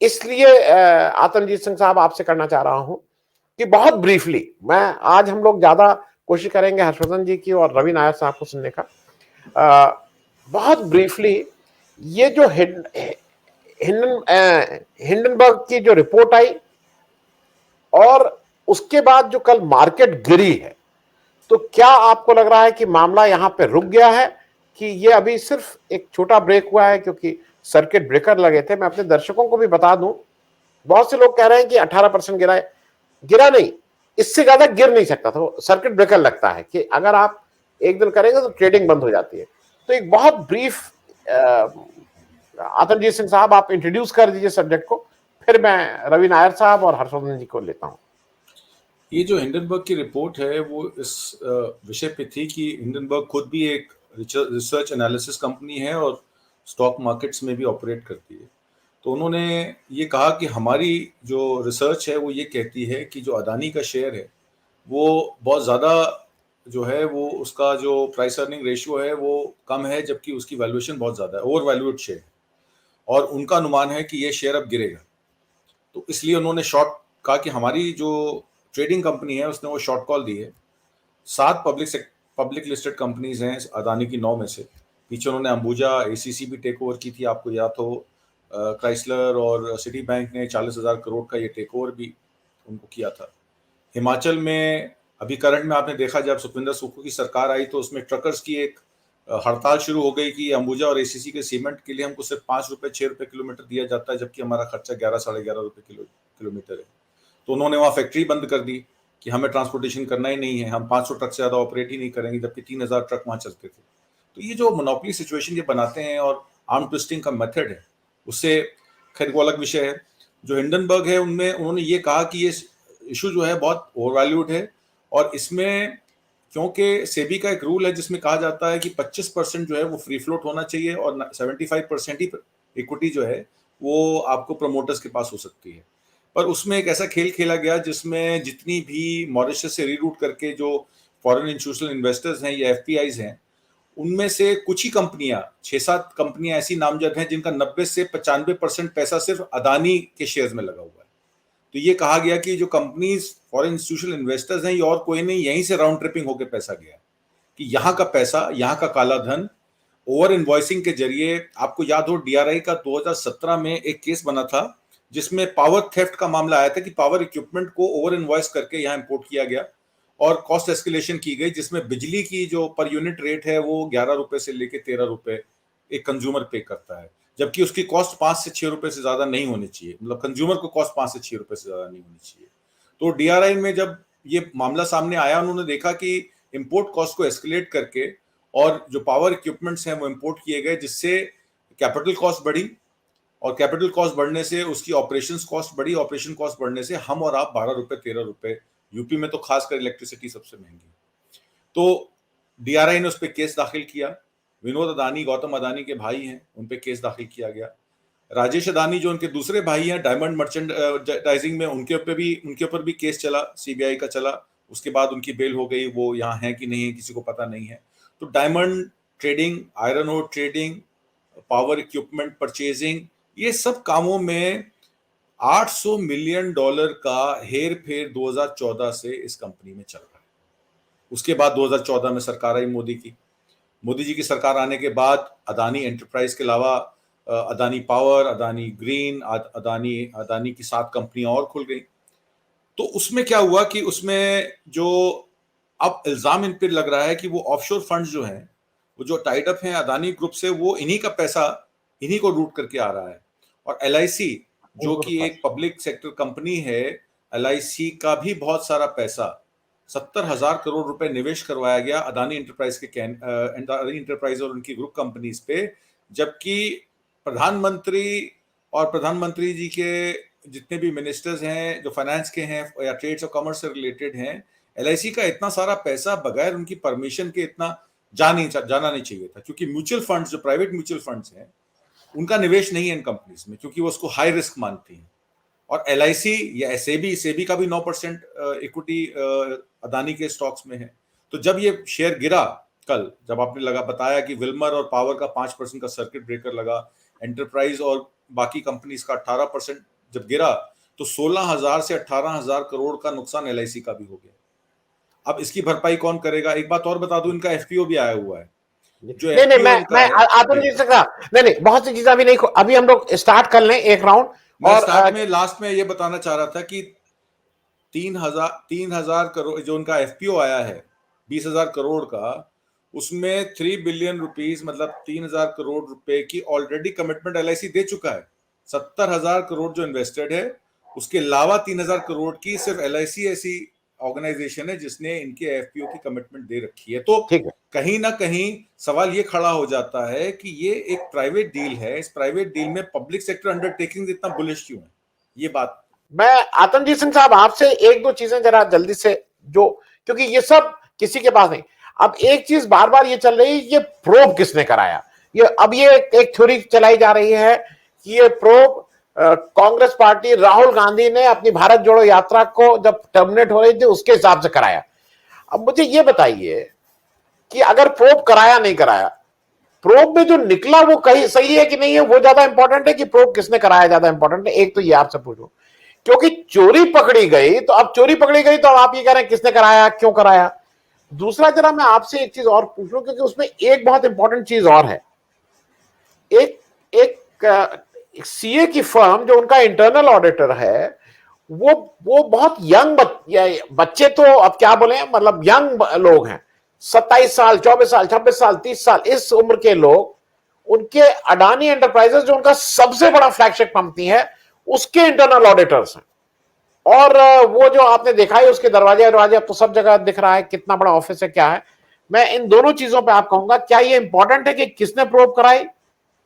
इसलिए आतंजीत सिंह साहब आपसे करना चाह रहा हूं कि बहुत ब्रीफली, मैं आज हम लोग ज्यादा कोशिश करेंगे हर्षवर्धन जी की और रवि नायर साहब को सुनने का। बहुत ब्रीफली, ये जो हिंडनबर्ग की जो रिपोर्ट आई और उसके बाद जो कल मार्केट गिरी है, तो क्या आपको लग रहा है कि मामला यहां पे रुक गया है कि ये अभी सिर्फ एक छोटा ब्रेक हुआ है? क्योंकि सर्किट ब्रेकर लगे थे। मैं अपने दर्शकों को भी बता दूं, बहुत से लोग कह रहे हैं कि 18% गिरा है। गिरा नहीं, इससे ज्यादा गिर नहीं सकता था। सर्किट ब्रेकर लगता है कि अगर आप एक दिन करेंगे तो ट्रेडिंग बंद हो जाती है। तो एक बहुत ब्रीफ, आतंजीत सिंह साहब आप इंट्रोड्यूस कर दीजिए सब्जेक्ट को, फिर मैं रवि नायर साहब और हर्षवर्धन जी को लेता हूं। ये जो हिंडनबर्ग की रिपोर्ट है वो इस विषय पे थी कि हिंडनबर्ग खुद भी एक रिसर्च एनालिसिस कंपनी है और स्टॉक मार्केट्स में भी ऑपरेट करती है। तो उन्होंने ये कहा कि हमारी जो रिसर्च है वो ये कहती है कि जो अदानी का शेयर है वो बहुत ज़्यादा जो है वो उसका जो प्राइस अर्निंग रेशियो है वो कम है, जबकि उसकी वैल्यूएशन बहुत ज़्यादा है, ओवर वैल्यूड शेयर है। और उनका अनुमान है कि ये शेयर अब गिरेगा। तो इसलिए उन्होंने शॉर्ट कहा कि हमारी जो ट्रेडिंग कंपनी है उसने वो शॉर्ट कॉल दी है। 7 पब्लिक लिस्टेड कंपनीज हैं अदानी की 9 में से। पीछे उन्होंने अंबुजा एसीसी भी टेक ओवर की थी, आपको याद हो। क्राइसलर और सिटी बैंक ने 40,000 करोड़ का ये टेक ओवर भी उनको किया था। हिमाचल में अभी करंट में आपने देखा, जब सुखविंदर सुक्खू की सरकार आई तो उसमें ट्रकर्स की एक हड़ताल शुरू हो गई कि अंबुजा और एसीसी के सीमेंट के लिए हमको सिर्फ 5 रुपए 6 रुपए किलोमीटर दिया जाता है, जबकि हमारा खर्चा 11 साढ़े 11 रुपए किलोमीटर है। तो उन्होंने वहाँ फैक्ट्री बंद कर दी कि हमें ट्रांसपोर्टेशन करना ही नहीं है, हम 500 ट्रक से ज़्यादा ऑपरेट ही नहीं करेंगे, जबकि 3,000 ट्रक वहाँ चलते थे। तो ये जो मोनोपोली सिचुएशन ये बनाते हैं और आर्म ट्विस्टिंग का मेथड है, उससे खैर वो अलग विषय है। जो हिंडनबर्ग है उनमें उन्होंने ये कहा कि ये इशू जो है बहुत ओवरवैल्यूड है और इसमें क्योंकि सेबी का एक रूल है जिसमें कहा जाता है कि 25% जो है वो फ्री फ्लोट होना चाहिए और 75% ही इक्विटी जो है वो आपको प्रमोटर्स के पास हो सकती है। पर उसमें एक ऐसा खेल खेला गया जिसमें जितनी भी मॉरिशस से रीरूट करके जो फॉरेन इंस्टीट्यूशनल इन्वेस्टर्स हैं या एफपीआईज हैं, उनमें से कुछ ही कंपनियां, 6-7 कंपनियां ऐसी नामजद हैं जिनका 90 से 95% पैसा सिर्फ अदानी के शेयर्स में लगा हुआ है। तो ये कहा गया कि जो कंपनीज फॉरेन इंस्टीट्यूशनल इन्वेस्टर्स हैं ये और कोई नहीं, यहीं से राउंड ट्रिपिंग होकर पैसा गया कि यहाँ का पैसा, यहाँ का काला धन ओवर इनवॉइसिंग के जरिए। आपको याद हो डीआरआई का 2017 में एक केस बना था जिसमें पावर थेफ्ट का मामला आया था कि पावर इक्विपमेंट को ओवर इनवॉइस करके यहाँ इंपोर्ट किया गया और कॉस्ट एस्केलेशन की गई, जिसमें बिजली की जो पर यूनिट रेट है वो 11 रुपए से लेके 13 रुपए एक कंज्यूमर पे करता है, जबकि उसकी कॉस्ट 5 से 6 रुपए से ज्यादा नहीं होनी चाहिए। मतलब कंज्यूमर को कॉस्ट 5 से 6 रुपए से ज्यादा नहीं होनी चाहिए। तो डीआरआई में जब ये मामला सामने आया, उन्होंने देखा कि इंपोर्ट कॉस्ट को एस्केलेट करके और जो पावर इक्विपमेंट्स हैं वो इंपोर्ट किए गए, जिससे कैपिटल कॉस्ट बढ़ी और कैपिटल कॉस्ट बढ़ने से उसकी ऑपरेशंस कॉस्ट बढ़ी, ऑपरेशन कॉस्ट बढ़ने से हम और आप 12 रुपए 13 रुपए, यूपी में तो खासकर इलेक्ट्रिसिटी सबसे महंगी। तो डीआरआई ने उस पर केस दाखिल किया। विनोद अदानी, गौतम अदानी के भाई हैं, उन पे केस दाखिल किया गया। राजेश अदानी जो उनके दूसरे भाई हैं डायमंड मर्चेंडाइजिंग में, उनके ऊपर भी केस चला, सीबीआई का चला। उसके बाद उनकी बेल हो गई, वो यहाँ है कि नहीं है किसी को पता नहीं है। तो diamond trading, iron ore trading, power equipment purchasing, ये सब कामों में $800 मिलियन का हेर फेर 2014 से इस कंपनी में चल रहा है। उसके बाद 2014 में सरकार आई मोदी की। मोदी जी की सरकार आने के बाद अदानी एंटरप्राइज के अलावा अदानी पावर, अदानी ग्रीन, अदानी की 7 कंपनियां और खुल गई। तो उसमें क्या हुआ कि उसमें जो अब इल्जाम इन पर लग रहा है कि वो ऑफशोर फंड्स जो हैं, वो जो टाइड अप हैं अदानी ग्रुप से, वो इन्हीं का पैसा इन्हीं को रूट करके आ रहा है। और एलआईसी जो कि एक पब्लिक सेक्टर कंपनी है, एलआईसी का भी बहुत सारा पैसा 70,000 करोड़ रुपए निवेश करवाया गया अदानी एंटरप्राइज और उनकी ग्रुप कंपनीज पे, जबकि प्रधानमंत्री और प्रधानमंत्री जी के जितने भी मिनिस्टर्स हैं जो फाइनेंस के हैं या ट्रेड्स और कॉमर्स से रिलेटेड हैं, एलआईसी का इतना सारा पैसा बगैर उनकी परमिशन के इतना जाना नहीं चाहिए था, क्योंकि म्यूचुअल फंड्स, जो प्राइवेट म्यूचुअल फंड्स हैं, उनका निवेश नहीं है इन कंपनीज में, क्योंकि वो उसको हाई रिस्क मानती हैं। और एलआईसी या सेबी का भी 9% इक्विटी अदानी के स्टॉक्स में है। तो जब ये शेयर गिरा कल जब आपने लगा बताया कि विल्मर और पावर का 5% का सर्किट ब्रेकर लगा, एंटरप्राइज और बाकी कंपनीज का 18% जब गिरा, तो 16,000 से 18,000 करोड़ का नुकसान एलआईसी का भी हो गया। अब इसकी भरपाई कौन करेगा? एक बात और बता दूं, इनका एफपीओ भी आया हुआ है। जो नहीं नहीं, एफपीओ इनका मैं है आतंक जी से कहा, नहीं नहीं, बहुत सी चीजें अभी नहीं, अभी हम लोग स्टार्ट कर लें एक राउंड। मैं और स्टार्ट में लास्ट में ये बताना चाह रहा था कि 3,000 करोड़ जो उनका एफपीओ आया है 20,000 करोड़ का, उसमें 3 बिलियन रुपीस मतलब 3,000 करोड़ रुपए की ऑलरेडी कमिटमेंट एलआईसी दे चुका है। 70,000 करोड़ जो इन्वेस्टेड है, उसके अलावा 3,000 करोड़ की सिर्फ एलआईसी ऐसी ऑर्गेनाइजेशन है जिसने इनके एफपीओ की कमिटमेंट दे रखी है। तो ठीक है, कहीं ना कहीं सवाल ये खड़ा हो जाता है कि ये एक प्राइवेट डील है, इस प्राइवेट डील में पब्लिक सेक्टर अंडरटेकिंग इतना बुलिश क्यों है? ये बात मैं आतंकजीत सिंह साहब आपसे एक दो चीजें जरा जल्दी से, जो क्योंकि ये सब किसी के पास नहीं। अब एक चीज बार बार ये चल रही है, ये प्रोब किसने कराया? ये अब ये एक थ्योरी चलाई जा रही है कि ये प्रोब कांग्रेस पार्टी, राहुल गांधी ने अपनी भारत जोड़ो यात्रा को जब टर्मिनेट हो रही थी उसके हिसाब से कराया। अब मुझे ये बताइए कि अगर प्रोब कराया नहीं कराया, प्रोब में जो निकला वो कहीं सही है कि नहीं है, वो ज्यादा इंपॉर्टेंट है कि प्रोब किसने कराया ज्यादा इंपॉर्टेंट है? एक तो ये आपसे पूछो, क्योंकि चोरी पकड़ी गई, तो अब चोरी पकड़ी गई तो अब आप ये कह रहे हैं किसने कराया, क्यों कराया? दूसरा जरा मैं आपसे एक चीज और पूछ लूं, क्योंकि उसमें एक बहुत इंपॉर्टेंट चीज और है। एक एक सीए की फर्म जो उनका इंटरनल ऑडिटर है, वो बहुत यंग बच्चे तो अब क्या बोले, मतलब यंग लोग हैं, 27 साल, 24 साल, 26 साल, 30 साल, इस उम्र के लोग, उनके अडानी एंटरप्राइजेस जो उनका सबसे बड़ा फ्लैगशिप कंपनी है, उसके इंटरनल ऑडिटर्स हैं। और वो जो आपने देखा है उसके दरवाजे दरवाजे अब तो सब जगह दिख रहा है कितना बड़ा ऑफिस है, क्या है। मैं इन दोनों चीजों पे आप कहूंगा, क्या ये इंपॉर्टेंट है कि किसने प्रोब कराई,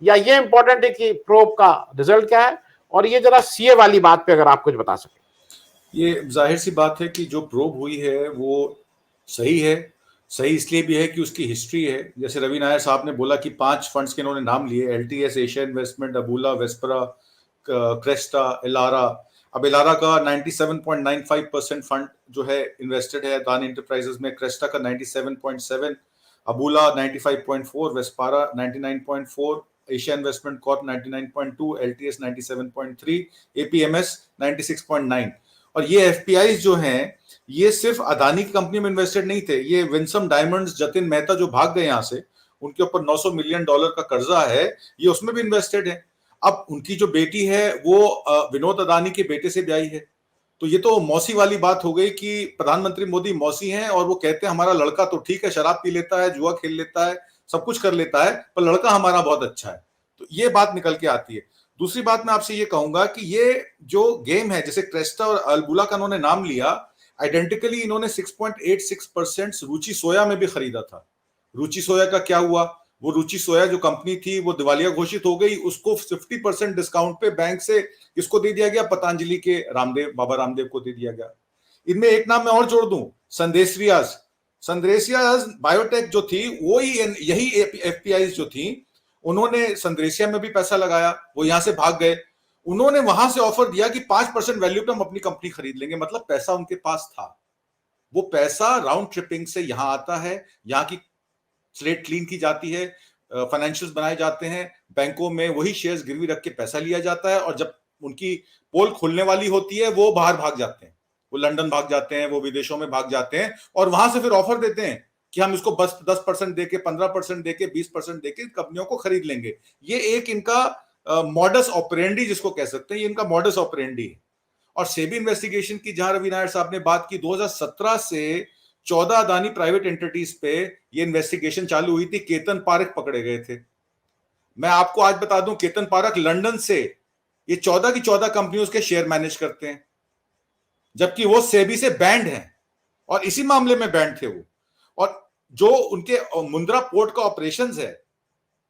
या ये इंपॉर्टेंट है कि प्रोब का रिजल्ट क्या है? और ये जरा सीए वाली बात पे अगर आप कुछ बता सकें। ये जाहिर सी बात है कि जो प्रोब हुई है वो सही है। सही इसलिए भी है कि उसकी हिस्ट्री है। जैसे रवि नायर साहब ने बोला कि 5 फंड्स के इन्होंने नाम लिए, LTS, Asia investment, Abula, Vespara, Cresta, Elara. अब एलारा का 97.95% फंड जो है इन्वेस्टेड है अदानी एंटरप्राइजेस में, क्रेस्टा का 97.7, अबूला 95.4, वेस्पारा 99.4, एशिया इन्वेस्टमेंट कॉर्प 99.2, एलटीएस 97.3, एपीएमएस 96.9। और ये एफपीआई जो हैं, ये सिर्फ अदानी की कंपनी में इन्वेस्टेड नहीं थे, ये विंसम डायमंड्स, जतिन मेहता जो भाग गए यहां से, उनके ऊपर $900 मिलियन का कर्जा है, ये उसमें भी इन्वेस्टेड है। अब उनकी जो बेटी है वो विनोद अदानी के बेटे से ब्याही है। तो ये तो मौसी वाली बात हो गई कि प्रधानमंत्री मोदी मौसी हैं और वो कहते हैं हमारा लड़का तो ठीक है, शराब पी लेता है, जुआ खेल लेता है, सब कुछ कर लेता है, पर लड़का हमारा बहुत अच्छा है। तो ये बात निकल के आती है। दूसरी बात मैं आपसे ये कहूंगा कि ये जो गेम है, जैसे क्रेस्टा और अल्बुला का उन्होंने नाम लिया, आइडेंटिकली इन्होंने 6.86% रुचि सोया में भी खरीदा था। रुचि सोया का क्या हुआ? वो रुचि सोया जो कंपनी थी वो दिवालिया घोषित हो गई, उसको 50% डिस्काउंट पे बैंक से किसको दे दिया गया? पतंजलि के रामदेव, बाबा रामदेव को दे दिया गया। इनमें एक नाम मैं और जोड़ दूं, संदेशियाज। संदेशियाज बायोटेक जो थी, वो ही यही एफपीआई जो थी, उन्होंने संदेशिया में भी पैसा लगाया, वो यहां से भाग गए। उन्होंने वहां से ऑफर दिया कि 5% वैल्यू पे हम अपनी कंपनी खरीद लेंगे, मतलब पैसा उनके पास था। वो पैसा राउंड ट्रिपिंग से यहां आता है, यहां की स्लेट क्लीन की जाती है, फाइनेंशियल्स बनाए जाते हैं, बैंकों में वही शेयर्स गिरवी रख के पैसा लिया जाता है, और जब उनकी पोल खुलने वाली होती है वो बाहर भाग जाते हैं, वो लंदन भाग जाते हैं, वो विदेशों में भाग जाते हैं, और वहां से फिर ऑफर देते हैं कि हम इसको बस 10% देके, 15% देके, 20% देके कंपनियों को खरीद लेंगे। ये एक इनका मॉडस ऑपरेंडी जिसको कह सकते हैं, ये इनका मॉडस ऑपरेंडी है। और सेबी इन्वेस्टिगेशन की जहां रवि नायर साहब ने बात की, 2017 से 14 अदानी प्राइवेट एंटिटीज पे ये इन्वेस्टिगेशन चालू हुई थी, केतन पारेख पकड़े गए थे। मैं आपको आज बता दूं, केतन पारेख लंदन से ये 14 की 14 कंपनियों के शेयर मैनेज करते हैं, जबकि वो सेबी से बैंड हैं, और इसी मामले में बैंड थे वो। और जो उनके मुंद्रा पोर्ट का ऑपरेशंस है,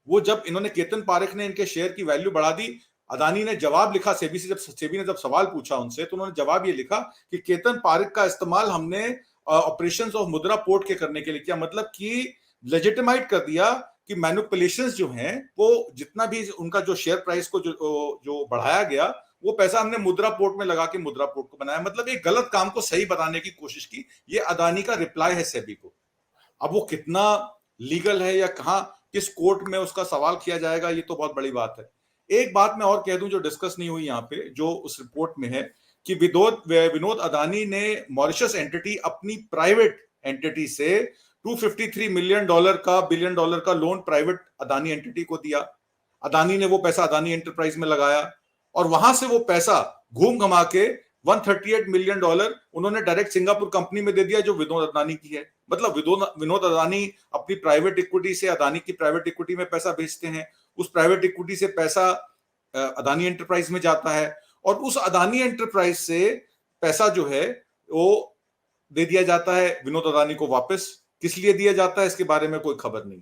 वो जब इन्होंने, केतन पारेख ने इनके शेयर की वैल्यू बढ़ा दी, अदानी ने जवाब लिखा सेबी से, जब सेबी ने जब सवाल पूछा उनसे, तो उन्होंने जवाब ये लिखा कि केतन पारेख का इस्तेमाल हमने ऑपरेशंस ऑफ मुद्रा पोर्ट के करने के लिए किया, मतलब कि लेजिटिमाइट कर दिया कि मैनिपुलेशंस जो हैं, वो जितना भी उनका जो शेयर प्राइस को जो बढ़ाया गया, वो पैसा हमने मुद्रा पोर्ट में लगा के मुद्रा पोर्ट को बनाया, मतलब एक गलत काम को सही बताने की कोशिश की। ये अदानी का रिप्लाई है सेबी को। अब वो कितना लीगल है या कहाँ किस कोर्ट में उसका सवाल किया जाएगा, ये तो बहुत बड़ी बात है। एक बात मैं और कह दूं जो डिस्कस नहीं हुई यहाँ पे, जो उस रिपोर्ट में है कि विनोद अदानी ने मॉरिशस एंटिटी अपनी प्राइवेट एंटिटी से $253 मिलियन का बिलियन डॉलर का लोन प्राइवेट अदानी एंटिटी को दिया। अदानी ने वो पैसा अदानी एंटरप्राइज में लगाया और वहां से वो पैसा घूम घमा के $138 मिलियन उन्होंने डायरेक्ट सिंगापुर कंपनी में दे दिया जो विनोद अदानी की है। मतलब विनोद अदानी अपनी प्राइवेट इक्विटी से अदानी की प्राइवेट इक्विटी में पैसा भेजते हैं, उस प्राइवेट इक्विटी से पैसा अदानी एंटरप्राइज में जाता है और उस अदानी एंटरप्राइज से पैसा जो है वो दे दिया जाता है विनोद अदानी को वापस। किस लिए दिया जाता है इसके बारे में कोई खबर नहीं।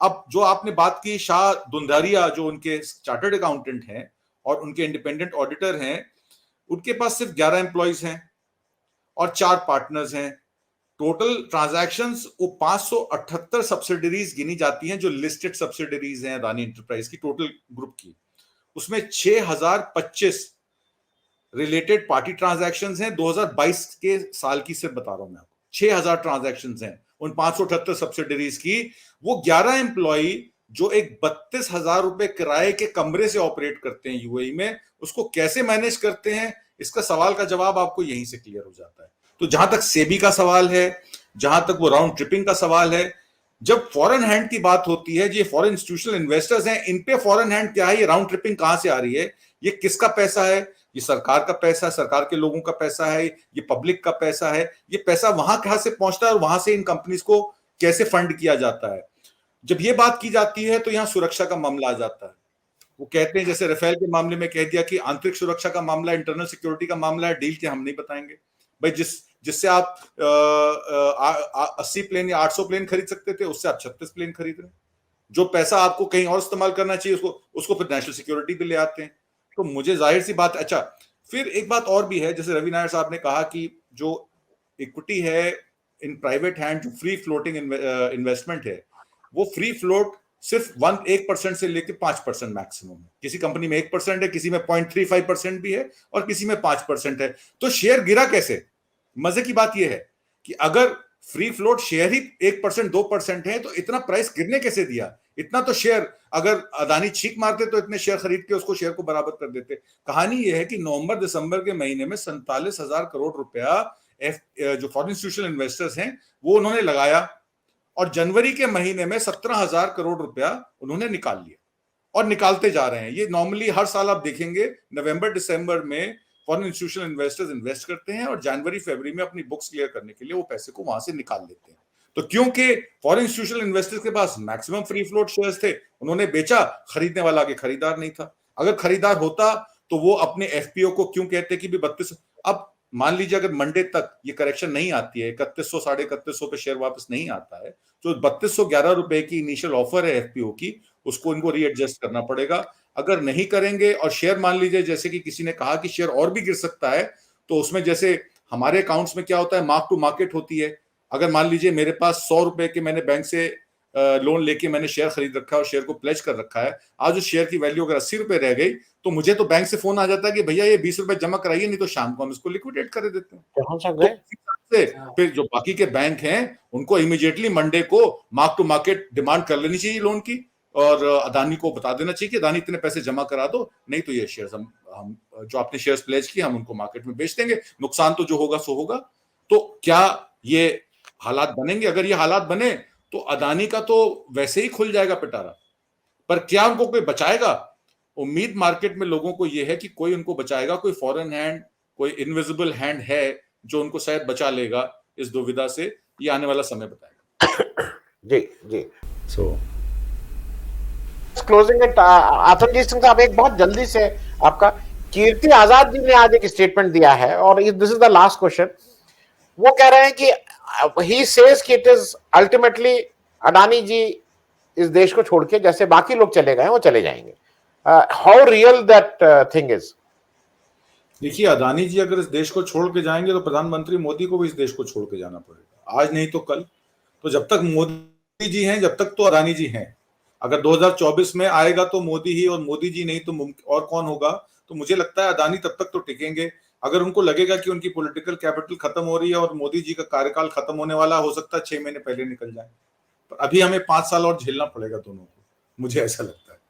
अब जो आपने बात की शाह दुंधारिया, जो उनके चार्टर्ड अकाउंटेंट हैं और उनके इंडिपेंडेंट ऑडिटर हैं, उनके पास सिर्फ 11 एम्प्लॉइज हैं और 4 पार्टनर्स हैं। टोटल ट्रांजैक्शंस वो 578 सब्सिडरीज गिनी जाती हैं जो लिस्टेड सब्सिडरीज हैं अदानी एंटरप्राइज की टोटल ग्रुप की। उसमें 6025 रिलेटेड पार्टी ट्रांजैक्शंस हैं। 2022 के साल की सिर्फ बता रहा हूं मैं आपको, 6000 ट्रांजैक्शंस हैं उन 578 सब्सिडरीज की। वो 11 एम्प्लॉई जो एक 32,000 रुपए किराए के कमरे से ऑपरेट करते हैं यूएई में, उसको कैसे मैनेज करते हैं, इसका सवाल का जवाब आपको यहीं से क्लियर हो जाता है। तो जहां तक सेबी का सवाल है, जहां तक वो राउंड ट्रिपिंग का सवाल है, जब फॉरेन हैंड की बात होती है, ये फॉरेन इंस्टीट्यूशनल इन्वेस्टर्स हैं, इन पे फॉरेन हैंड क्या है, ये राउंड ट्रिपिंग कहां से आ रही है, ये किसका पैसा है, ये सरकार का पैसा है, सरकार के लोगों का पैसा है, ये पब्लिक का पैसा है, ये पैसा वहां कहां से पहुंचता है और वहां से इन कंपनीज को कैसे फंड किया जाता है। जब ये बात की जाती है तो यहां सुरक्षा का मामला आ जाता है। वो कहते हैं जैसे राफेल के मामले में कह दिया कि आंतरिक सुरक्षा का मामला, इंटरनल सिक्योरिटी का मामला है, डील के हम नहीं बताएंगे। भाई जिससे आप 80 प्लेन या 800 प्लेन खरीद सकते थे, उससे आप 36 प्लेन खरीद रहे हैं। जो पैसा आपको कहीं और इस्तेमाल करना चाहिए उसको फिर नेशनल सिक्योरिटी पे ले आते हैं। तो मुझे जाहिर सी बात, अच्छा फिर एक बात और भी है, जैसे रवि नायर साहब ने कहा कि जो इक्विटी है इन प्राइवेट हैंड, जो फ्री फ्लोटिंग इन्वेस्टमेंट है, वो फ्री फ्लोट सिर्फ 1% से लेकर 5% मैक्सिमम है। किसी कंपनी में 1% है, किसी में 0.35% भी है और किसी में 5% है। तो शेयर गिरा कैसे? मजे की बात यह है कि अगर फ्री फ्लोट शेयर ही 1% 2% है तो इतना प्राइस गिरने कैसे दिया? इतना तो शेयर अगर अदानी छींक मारते तो इतने शेयर खरीद के उसको शेयर को बराबर कर देते। कहानी यह है कि नवंबर दिसंबर के महीने में 47,000 करोड़ रुपया जो फॉरेन इंस्टीट्यूशनल इन्वेस्टर्स हैं वो उन्होंने लगाया और जनवरी के महीने में 17,000 करोड़ रुपया उन्होंने निकाल लिया और निकालते जा रहे हैं। ये नॉर्मली हर साल आप देखेंगे नवंबर दिसंबर में फॉरेन इंस्टीट्यूशनल इन्वेस्टर्स इन्वेस्ट करते हैं और जनवरी फरवरी में अपनी बुक्स क्लियर करने के लिए वो पैसे को वहां से निकाल लेते हैं। तो क्योंकि फॉरेन इंस्टीट्यूशनल इन्वेस्टर्स के पास मैक्सिमम फ्री फ्लोट शेयर्स थे, उन्होंने बेचा, खरीदने वाला आगे खरीदार नहीं था। अगर खरीदार होता तो वो अपने एफपीओ को क्यों कहते कि भी 32, अब मान लीजिए अगर मंडे तक ये करेक्शन नहीं आती है, 3100 3,150 पे शेयर वापस नहीं आता है, तो 3211 रुपए की इनिशियल ऑफर है एफपीओ की, उसको इनको रीएडजस्ट करना पड़ेगा। अगर नहीं करेंगे और शेयर मान लीजिए जैसे कि किसी ने कहा कि शेयर और भी गिर सकता है, तो उसमें जैसे हमारे अकाउंट्स में क्या होता है, मार्क टू मार्केट होती है। अगर मान लीजिए मेरे पास 100 रुपए के मैंने बैंक से लोन लेके मैंने शेयर खरीद रखा है और शेयर को प्लेज कर रखा है, आज उस शेयर की वैल्यू अगर 80 रुपए रह गई तो मुझे तो बैंक से फोन आ जाता है कि भैया ये 20 रुपए जमा कराइए, नहीं तो शाम को हम इसको लिक्विडेट कर देते हैं। तो फिर जो बाकी के बैंक हैं उनको इमीडिएटली मंडे को मार्क टू मार्केट डिमांड कर लेनी चाहिए लोन की और अदानी को बता देना चाहिए कि अदानी इतने पैसे जमा करा दो, नहीं तो ये शेयर्स हम जो आपने शेयर्स प्लेज किए हम उनको मार्केट में बेच देंगे, नुकसान तो जो होगा सो होगा। तो क्या ये हालात बनेंगे? अगर ये हालात बने तो अदानी का तो वैसे ही खुल जाएगा पिटारा, पर क्या उनको कोई बचाएगा? उम्मीद मार्केट में लोगों को यह है कि कोई उनको बचाएगा, कोई फॉरेन हैंड, कोई इनविजिबल हैंड है जो उनको शायद बचा लेगा इस दुविधा से। ये आने वाला समय बताएगा। जी जी। सो क्लोजिंग इट, आतंकी सिंह साहब, एक बहुत जल्दी से आपका, कीर्ति आजाद जी ने आज एक स्टेटमेंट दिया है और this is the last question. वो कह रहे हैं कि ही सेज कि इट इज अल्टीमेटली अडानी जी इस देश को छोड़ के जैसे बाकी लोग चले गए वो चले जाएंगे। How real that thing is? देखिए, अदानी जी अगर इस देश को छोड़ के जाएंगे तो प्रधानमंत्री मोदी को भी इस देश को छोड़ के जाना पड़ेगा, आज नहीं तो कल। तो जब तक मोदी जी हैं जब तक तो अदानी जी हैं। अगर 2024 में आएगा तो मोदी ही, और मोदी जी नहीं तो और कौन होगा? तो मुझे लगता है अदानी तब तक तो टिकेंगे। अगर उनको लगेगा कि उनकी पॉलिटिकल कैपिटल खत्म हो रही है और मोदी जी का कार्यकाल खत्म होने वाला, हो सकता है 6 महीने पहले निकल जाए, पर अभी हमें 5 साल और झेलना पड़ेगा दोनों को, मुझे ऐसा लगता है।